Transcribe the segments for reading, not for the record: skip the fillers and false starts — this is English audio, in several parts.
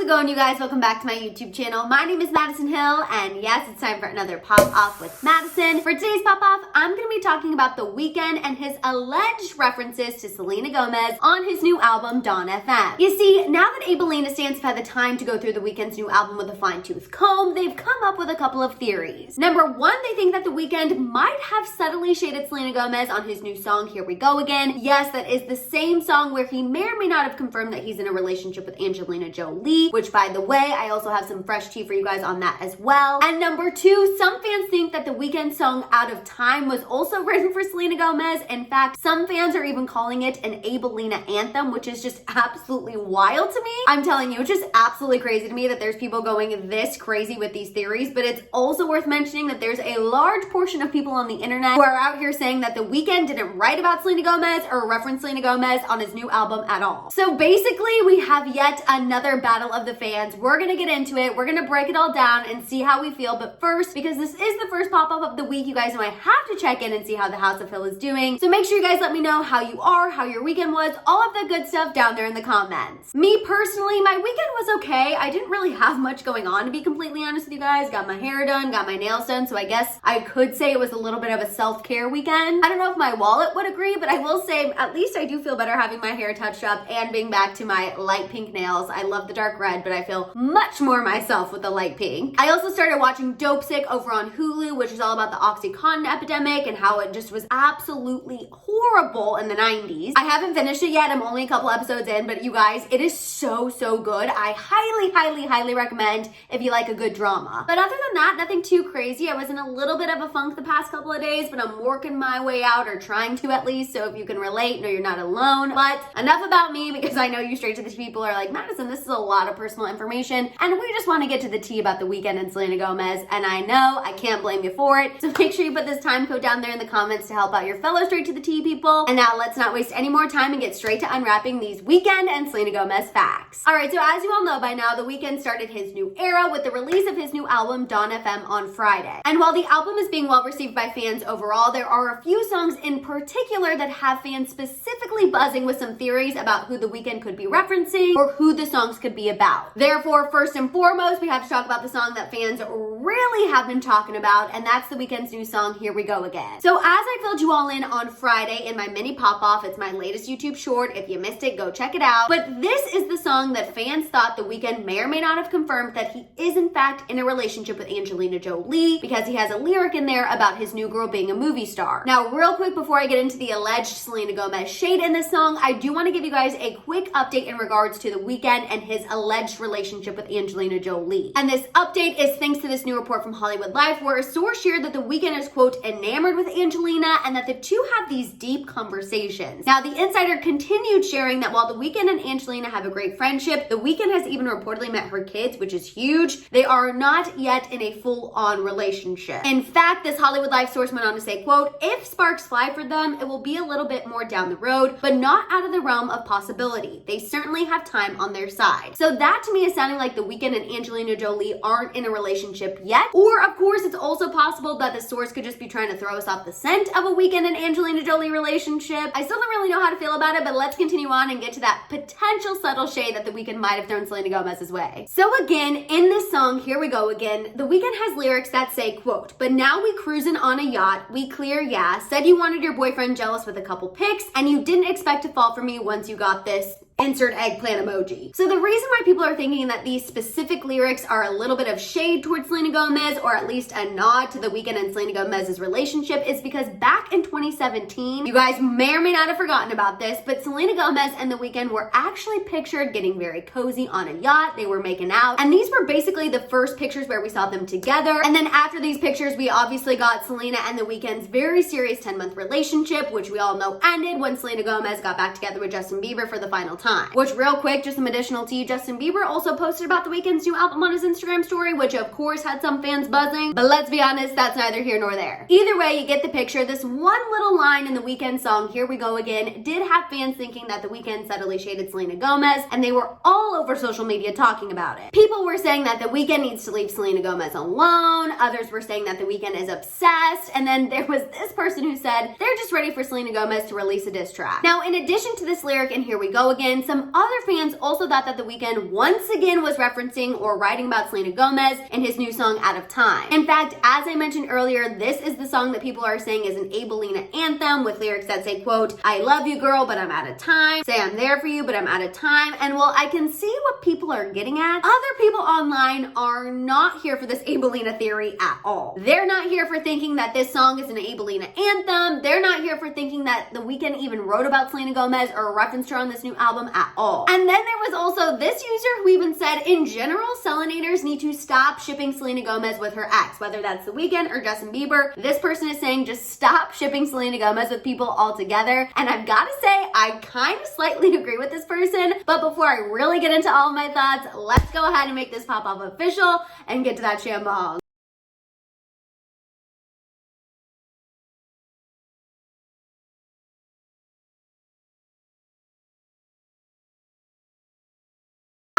going, you guys? Welcome back to my YouTube channel. My name is Madison Hill, and yes, it's time for another Pop Off with Madison. For today's Pop Off, I'm going to be talking about The Weeknd and his alleged references to Selena Gomez on his new album, Dawn FM. You see, now that Abelena stands have had the time to go through The Weeknd's new album with a fine-tooth comb, they've come up with a couple of theories. Number one, they think that The Weeknd might have subtly shaded Selena Gomez on his new song, Here We Go Again. Yes, that is the same song where he may or may not have confirmed that he's in a relationship with Angelina Jolie, which, by the way, I also have some fresh tea for you guys on that as well. And number two, some fans think that the Weeknd song Out of Time was also written for Selena Gomez. In fact, some fans are even calling it an Abelena anthem, which is just absolutely wild to me. I'm telling you, it's just absolutely crazy to me that there's people going this crazy with these theories, but it's also worth mentioning that there's a large portion of people on the internet who are out here saying that the Weeknd didn't write about Selena Gomez or reference Selena Gomez on his new album at all. So basically, we have yet another battle of the fans. We're gonna get into it. We're gonna break it all down and see how we feel. But first, because this is the first pop-up of the week, you guys know I have to check in and see how the House of Hill is doing. So make sure you guys let me know how you are, how your weekend was, all of the good stuff down there in the comments. Me personally, my weekend was okay. I didn't really have much going on, to be completely honest with you guys. Got my hair done, got my nails done, so I guess I could say it was a little bit of a self-care weekend. I don't know if my wallet would agree, but I will say at least I do feel better having my hair touched up and being back to my light pink nails. I love the dark red, but I feel much more myself with the light pink. I also started watching Dope Sick over on Hulu, which is all about the OxyContin epidemic and how it just was absolutely horrible in the 90s. I haven't finished it yet. I'm only a couple episodes in, but you guys, it is so good. I highly recommend if you like a good drama. But other than that, nothing too crazy. I was in a little bit of a funk the past couple of days, but I'm working my way out, or trying to at least, so if you can relate, no, you're not alone. But enough about me, because I know you straight to the people are like, Madison, this is a lot of personal information, and we just want to get to the tea about The Weeknd and Selena Gomez, and I know I can't blame you for it. So make sure you put this time code down there in the comments to help out your fellow straight to the tea people. And now let's not waste any more time and get straight to unwrapping these Weeknd and Selena Gomez facts. All right, so as you all know by now, The Weeknd started his new era with the release of his new album, Dawn FM, on Friday. And while the album is being well received by fans overall, there are a few songs in particular that have fans specifically buzzing with some theories about who The Weeknd could be referencing or who the songs could be about. Therefore, first and foremost, we have to talk about the song that fans really have been talking about, and that's The Weeknd's new song, Here We Go Again. So as I filled you all in on Friday in my mini pop-off, it's my latest YouTube short. If you missed it, go check it out. But this is the song that fans thought The Weeknd may or may not have confirmed that he is in fact in a relationship with Angelina Jolie, because he has a lyric in there about his new girl being a movie star. Now, real quick before I get into the alleged Selena Gomez shade in this song, I do want to give you guys a quick update in regards to The Weeknd and his alleged relationship with Angelina Jolie. And this update is thanks to this new report from Hollywood Life, where a source shared that The Weeknd is, quote, enamored with Angelina, and that the two have these deep conversations. Now, the insider continued sharing that while The Weeknd and Angelina have a great friendship, The Weeknd has even reportedly met her kids, which is huge. They are not yet in a full-on relationship. In fact, this Hollywood Life source went on to say, quote, if sparks fly for them, it will be a little bit more down the road, but not out of the realm of possibility. They certainly have time on their side. So that to me is sounding like The Weeknd and Angelina Jolie aren't in a relationship yet. Or of course, it's also possible that the source could just be trying to throw us off the scent of a Weeknd and Angelina Jolie relationship. I still don't really know how to feel about it, but let's continue on and get to that potential subtle shade that The Weeknd might have thrown Selena Gomez's way. So again, in this song, Here We Go Again, The Weeknd has lyrics that say, quote, but now we cruising on a yacht, we clear, yeah, said you wanted your boyfriend jealous with a couple pics, and you didn't expect to fall for me once you got this. Insert eggplant emoji. So the reason why people are thinking that these specific lyrics are a little bit of shade towards Selena Gomez, or at least a nod to The Weeknd and Selena Gomez's relationship, is because back in 2017, you guys may or may not have forgotten about this, but Selena Gomez and The Weeknd were actually pictured getting very cozy on a yacht. They were making out, and these were basically the first pictures where we saw them together. And then after these pictures, we obviously got Selena and The Weeknd's very serious 10-month relationship, which we all know ended when Selena Gomez got back together with Justin Bieber for the final time. Which, real quick, just some additional tea, Justin Bieber also posted about The Weeknd's new album on his Instagram story, which of course had some fans buzzing, but let's be honest, that's neither here nor there. Either way, you get the picture. This one little line in The Weeknd song, Here We Go Again, did have fans thinking that The Weeknd subtly shaded Selena Gomez, and they were all over social media talking about it. People were saying that The Weeknd needs to leave Selena Gomez alone, others were saying that The Weeknd is obsessed, and then there was this person who said they're just ready for Selena Gomez to release a diss track. Now, in addition to this lyric in Here We Go Again, and some other fans also thought that The Weeknd once again was referencing or writing about Selena Gomez in his new song Out of Time. In fact, as I mentioned earlier, this is the song that people are saying is an Abelena anthem with lyrics that say, quote, "I love you girl, but I'm out of time. Say I'm there for you, but I'm out of time." And while I can see what people are getting at, other people online are not here for this Abelena theory at all. They're not here for thinking that this song is an Abelena anthem. They're not here for thinking that The Weeknd even wrote about Selena Gomez or referenced her on this new album at all. And then there was also this user who even said, in general, Selenators need to stop shipping Selena Gomez with her ex, whether that's The Weeknd or Justin Bieber. This person is saying just stop shipping Selena Gomez with people altogether. And I've got to say, I kind of slightly agree with this person. But before I really get into all of my thoughts, let's go ahead and make this pop-up official and get to that shambong.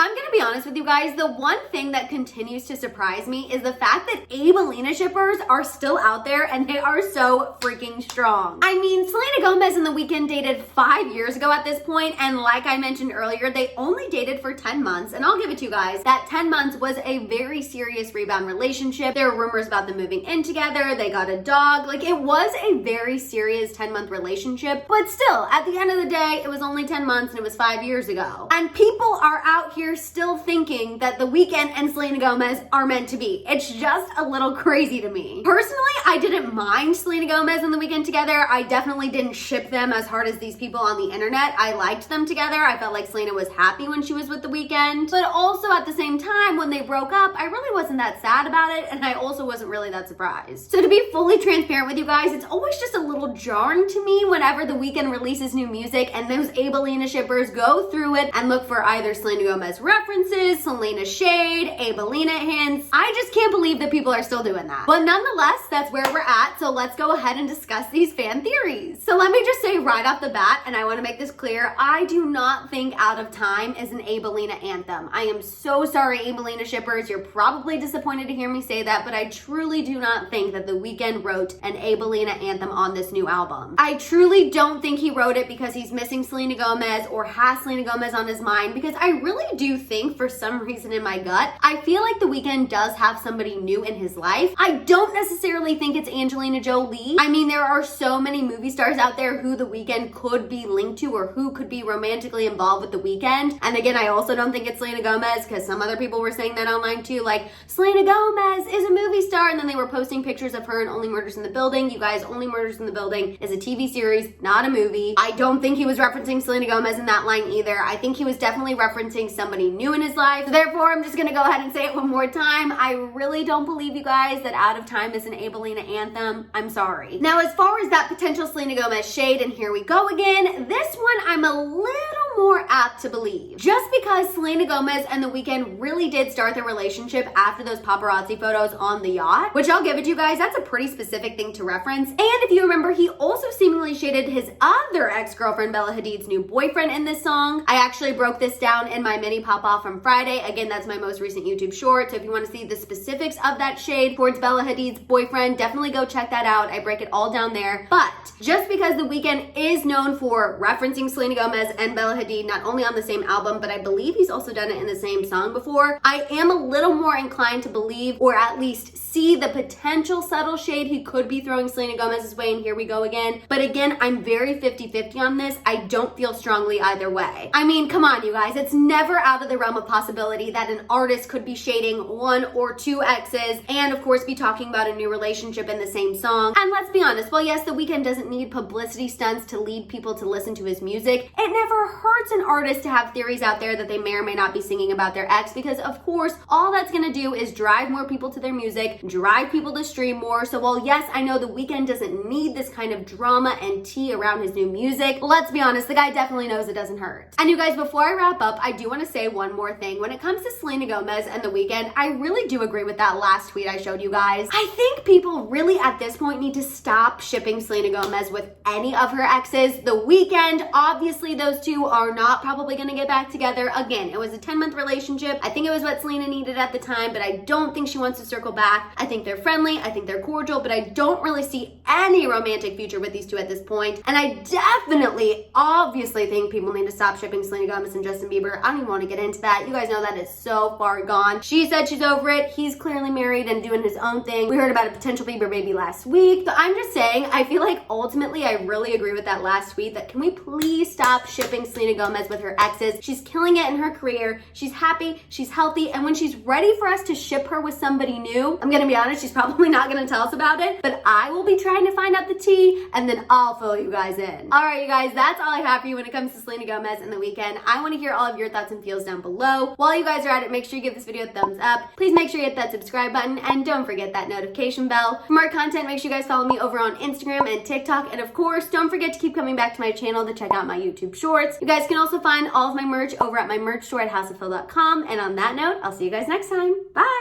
I'm gonna be honest with you guys, the one thing that continues to surprise me is the fact that Abelena shippers are still out there and they are so freaking strong. I mean, Selena Gomez and The Weeknd dated 5 years ago at this point, and like I mentioned earlier, they only dated for 10 months, and I'll give it to you guys, that 10 months was a very serious rebound relationship. There were rumors about them moving in together, they got a dog, like it was a very serious 10-month relationship, but still, at the end of the day, it was only 10 months and it was 5 years ago. And people are out here still thinking that The Weeknd and Selena Gomez are meant to be. It's just a little crazy to me. Personally, I didn't mind Selena Gomez and The Weeknd together. I definitely didn't ship them as hard as these people on the internet. I liked them together. I felt like Selena was happy when she was with The Weeknd. But also at the same time, when they broke up, I really wasn't that sad about it, and I also wasn't really that surprised. So to be fully transparent with you guys, it's always just a little jarring to me whenever The Weeknd releases new music and those Abelena shippers go through it and look for either Selena Gomez references, Selena shade, Abelena hints. I just can't believe that people are still doing that. But nonetheless, that's where we're at, so let's go ahead and discuss these fan theories. So let me just say right off the bat, and I want to make this clear, I do not think Out of Time is an Abelena anthem. I am so sorry, Abelena shippers. You're probably disappointed to hear me say that, but I truly do not think that The Weeknd wrote an Abelena anthem on this new album. I truly don't think he wrote it because he's missing Selena Gomez or has Selena Gomez on his mind, because I really do think, for some reason in my gut, I feel like The Weeknd does have somebody new in his life. I don't necessarily think it's Angelina Jolie. I mean, there are so many movie stars out there who The Weeknd could be linked to or who could be romantically involved with The Weeknd. And again, I also don't think it's Selena Gomez, because some other people were saying that online too, like, Selena Gomez is a movie star, and then they were posting pictures of her in Only Murders in the Building. You guys, Only Murders in the Building is a TV series, not a movie. I don't think he was referencing Selena Gomez in that line either. I think he was definitely referencing somebody new in his life. So therefore, I'm just gonna go ahead and say it one more time. I really don't believe, you guys, that Out of Time is an Abelena anthem. I'm sorry. Now, as far as that potential Selena Gomez shade, and here we go again, this one I'm a little more apt to believe. Just because Selena Gomez and The Weeknd really did start their relationship after those paparazzi photos on the yacht, which I'll give it to you guys, that's a pretty specific thing to reference. And if you remember, he also seemingly shaded his other ex-girlfriend Bella Hadid's new boyfriend in this song. I actually broke this down in my mini pop-off from Friday. Again, that's my most recent YouTube short, so if you want to see the specifics of that shade towards Bella Hadid's boyfriend, definitely go check that out. I break it all down there. But just because The Weeknd is known for referencing Selena Gomez and Bella Hadid not only on the same album, but I believe he's also done it in the same song before, I am a little more inclined to believe, or at least see, the potential subtle shade he could be throwing Selena Gomez's way, and here we go again. But again, I'm very 50-50 on this. I don't feel strongly either way. I mean, come on, you guys. It's never out of the realm of possibility that an artist could be shading one or two exes and, of course, be talking about a new relationship in the same song. And let's be honest, well, yes, The Weeknd doesn't need publicity stunts to lead people to listen to his music. It never hurts an artist to have theories out there that they may or may not be singing about their ex, because, of course, all that's gonna do is drive more people to their music, drive people to stream more. So while yes, I know The Weeknd doesn't need this kind of drama and tea around his new music, let's be honest, the guy definitely knows it doesn't hurt. And you guys, before I wrap up, I do want to say one more thing. When it comes to Selena Gomez and The Weeknd, I really do agree with that last tweet I showed you guys. I think people really at this point need to stop shipping Selena Gomez with any of her exes. The Weeknd, obviously those two are not probably going to get back together. Again, it was a 10-month relationship. I think it was what Selena Selena needed at the time, but I don't think she wants to circle back. I think they're friendly, I think they're cordial, but I don't really see any romantic future with these two at this point. And I definitely, obviously think people need to stop shipping Selena Gomez and Justin Bieber. I don't even want to get into that. You guys know that is so far gone. She said she's over it. He's clearly married and doing his own thing. We heard about a potential Bieber baby last week. So I'm just saying, I feel like ultimately I really agree with that last tweet that can we please stop shipping Selena Gomez with her exes? She's killing it in her career. She's happy, she's healthy, and when she's ready for us to ship her with somebody new, I'm gonna be honest, she's probably not gonna tell us about it, but I will be trying to find out the tea and then I'll fill you guys in. All right, you guys, that's all I have for you when it comes to Selena Gomez and The Weeknd. I want to hear all of your thoughts and feels down below. While you guys are at it, make sure you give this video a thumbs up. Please make sure you hit that subscribe button and don't forget that notification bell. For more content, make sure you guys follow me over on Instagram and TikTok, and of course, don't forget to keep coming back to my channel to check out my YouTube shorts. You guys can also find all of my merch over at my merch store at houseofhill.com. And on that note, I'll see you guys next time. Bye!